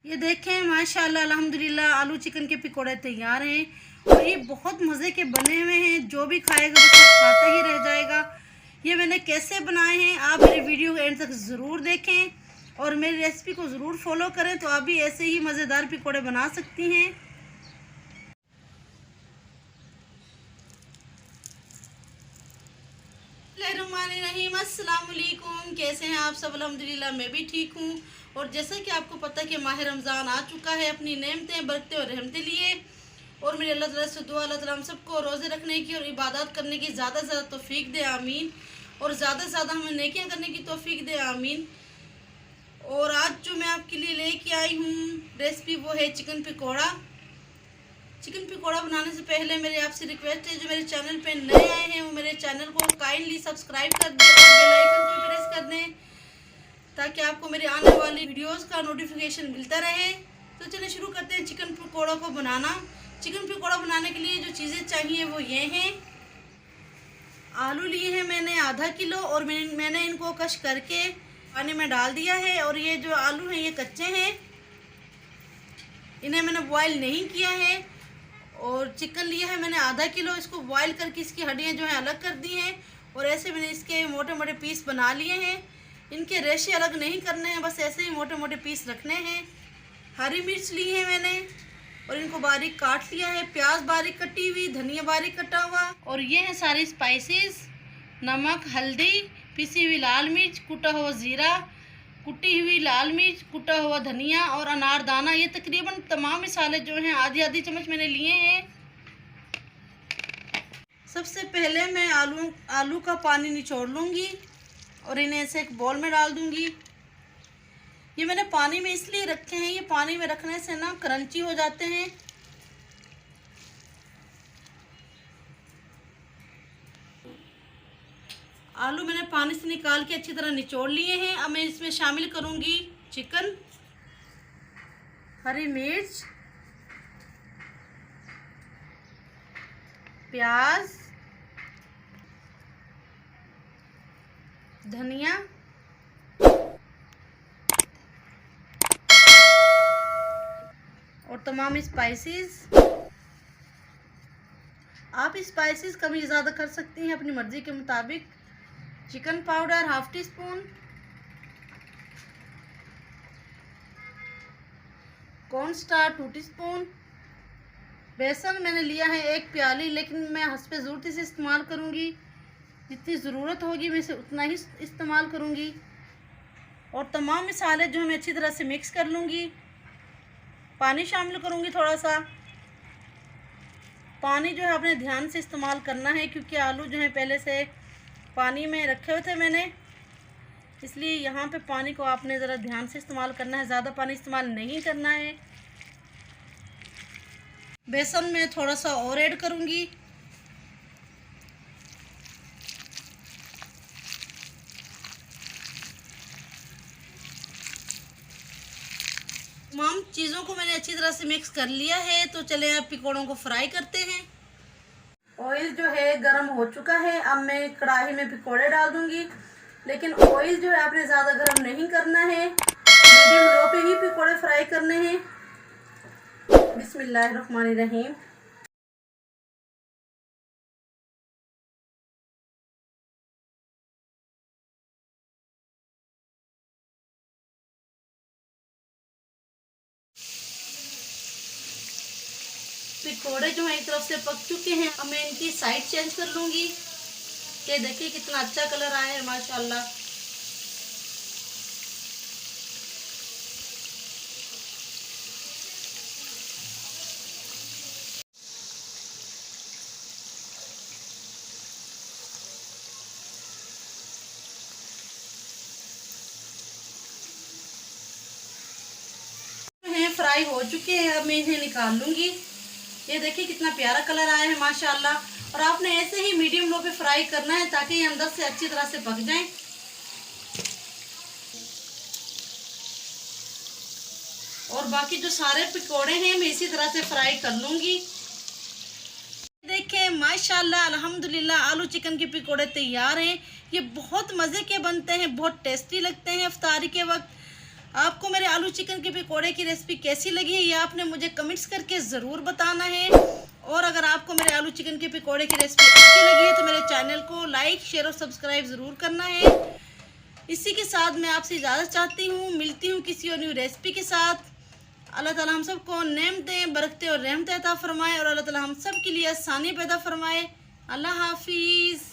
ये देखें माशाल्लाह अल्हम्दुलिल्लाह आलू चिकन के पकौड़े तैयार हैं और ये बहुत मज़े के बने हुए हैं। जो भी खाएगा वो सब खाता ही रह जाएगा। ये मैंने कैसे बनाए हैं आप मेरी वीडियो को एंड तक ज़रूर देखें और मेरी रेसिपी को ज़रूर फॉलो करें तो आप भी ऐसे ही मज़ेदार पकौड़े बना सकती हैं। अस्सलाम वालेकुम, कैसे हैं आप सब? अल्हम्दुलिल्लाह मैं भी ठीक हूँ। और जैसा कि आपको पता है कि माह रमज़ान आ चुका है अपनी नेमतें बरकतें और रहमतें लिए और मेरे अल्लाह ताला से दुआ अल्लाह ताला हम सबको रोज़े रखने की और इबादत करने की ज़्यादा से ज़्यादा तौफीक दे, आमीन। और ज़्यादा से ज़्यादा हमें नेकियां करने की तौफीक दे, आमीन। और आज जो मैं आपके लिए लेके आई हूँ रेसिपी वो है चिकन पकौड़ा। चिकन पकौड़ा बनाने से पहले मेरी आपसे रिक्वेस्ट है, जो मेरे चैनल पे नए आए हैं वो मेरे चैनल को काइंडली सब्सक्राइब कर दें और बेल आइकन को प्रेस कर दें ताकि आपको मेरे आने वाली वीडियोस का नोटिफिकेशन मिलता रहे। तो चलिए शुरू करते हैं चिकन पकौड़ा को बनाना। चिकन पकौड़ा बनाने के लिए जो चीज़ें चाहिए वो ये हैं। आलू लिए हैं मैंने आधा किलो और मैंने इनको कश करके पानी में डाल दिया है। और ये जो आलू हैं ये कच्चे हैं, इन्हें मैंने बॉयल नहीं किया है। और चिकन लिया है मैंने आधा किलो, इसको बॉयल करके इसकी हड्डियाँ जो हैं अलग कर दी हैं और ऐसे मैंने इसके मोटे मोटे पीस बना लिए हैं। इनके रेशे अलग नहीं करने हैं, बस ऐसे ही मोटे मोटे पीस रखने हैं। हरी मिर्च ली है मैंने और इनको बारीक काट लिया है। प्याज बारीक कटी हुई, धनिया बारीक कटा हुआ और ये हैं सारी स्पाइसेस, नमक, हल्दी, पिसी हुई लाल मिर्च, कुटा हुआ ज़ीरा, कुटी हुई लाल मिर्च, कुटा हुआ धनिया और अनारदाना। ये तकरीबन तमाम मसाले जो हैं आधी आधी चम्मच मैंने लिए हैं। सबसे पहले मैं आलू का पानी निचोड़ लूँगी और इन्हें ऐसे एक बॉल में डाल दूँगी। ये मैंने पानी में इसलिए रखे हैं, ये पानी में रखने से ना क्रंची हो जाते हैं। आलू मैंने पानी से निकाल के अच्छी तरह निचोड़ लिए हैं। अब मैं इसमें शामिल करूंगी चिकन, हरी मिर्च, प्याज, धनिया और तमाम स्पाइसेस। आप स्पाइसेस कम या ज़्यादा कर सकती हैं अपनी मर्ज़ी के मुताबिक। Chicken powder half tea spoon, cornstarch 2 teaspoon, बेसन मैंने लिया है 1 प्याली, लेकिन मैं हस्बे ज़रूरत से इस्तेमाल करूँगी। जितनी ज़रूरत होगी मैं इसे उतना ही इस्तेमाल करूँगी। और तमाम मसाले जो मैं अच्छी तरह से मिक्स कर लूँगी। पानी शामिल करूँगी थोड़ा सा। पानी जो है आपने ध्यान से इस्तेमाल करना है क्योंकि आलू जो है पहले से पानी में रखे हुए थे मैंने, इसलिए यहाँ पे पानी को आपने ज़रा ध्यान से इस्तेमाल करना है, ज़्यादा पानी इस्तेमाल नहीं करना है। बेसन में थोड़ा सा और ऐड करूँगी। तमाम चीज़ों को मैंने अच्छी तरह से मिक्स कर लिया है। तो चले अब पकौड़ों को फ्राई करते हैं। ऑयल जो है गर्म हो चुका है। अब मैं कढ़ाई में पकौड़े डाल दूंगी, लेकिन ऑयल जो है आपने ज़्यादा गर्म नहीं करना है, मीडियम लो पे ही पकौड़े फ्राई करने हैं। बिस्मिल्लाहिर्रहमानिर्रहीम। पकौड़े जो है एक तरफ से पक चुके हैं। अब मैं इनकी साइड चेंज कर लूँगी। ये देखिए कितना अच्छा कलर आया है माशाल्लाह। फ्राई हो चुके हैं, अब मैं इन्हें निकाल लूँगी। ये देखिए कितना प्यारा कलर आया है माशाल्लाह। और आपने ऐसे ही मीडियम लो पे फ्राई करना है ताकि ये अंदर से अच्छी तरह से पक जाएं। और बाकी जो सारे पकौड़े हैं मैं इसी तरह से फ्राई कर लूँगी। देखें माशाल्लाह अल्हम्दुलिल्लाह आलू चिकन के पकौड़े तैयार हैं। ये बहुत मज़े के बनते हैं, बहुत टेस्टी लगते हैं इफ्तारी के वक्त। आपको मेरे आलू चिकन के पकौड़े की रेसिपी कैसी लगी है ये आपने मुझे कमेंट्स करके ज़रूर बताना है। और अगर आपको मेरे आलू चिकन के पकौड़े की रेसिपी अच्छी लगी है तो मेरे चैनल को लाइक शेयर और सब्सक्राइब ज़रूर करना है। इसी के साथ मैं आपसे इजाज़त चाहती हूँ, मिलती हूँ किसी और न्यू रेसिपी के साथ। अल्लाह ताला हम सबको नेमतें बरकतें और रहमतें अता फरमाए और अल्लाह ताला हम सब के लिए आसानी पैदा फरमाए। अल्लाह हाफिज़।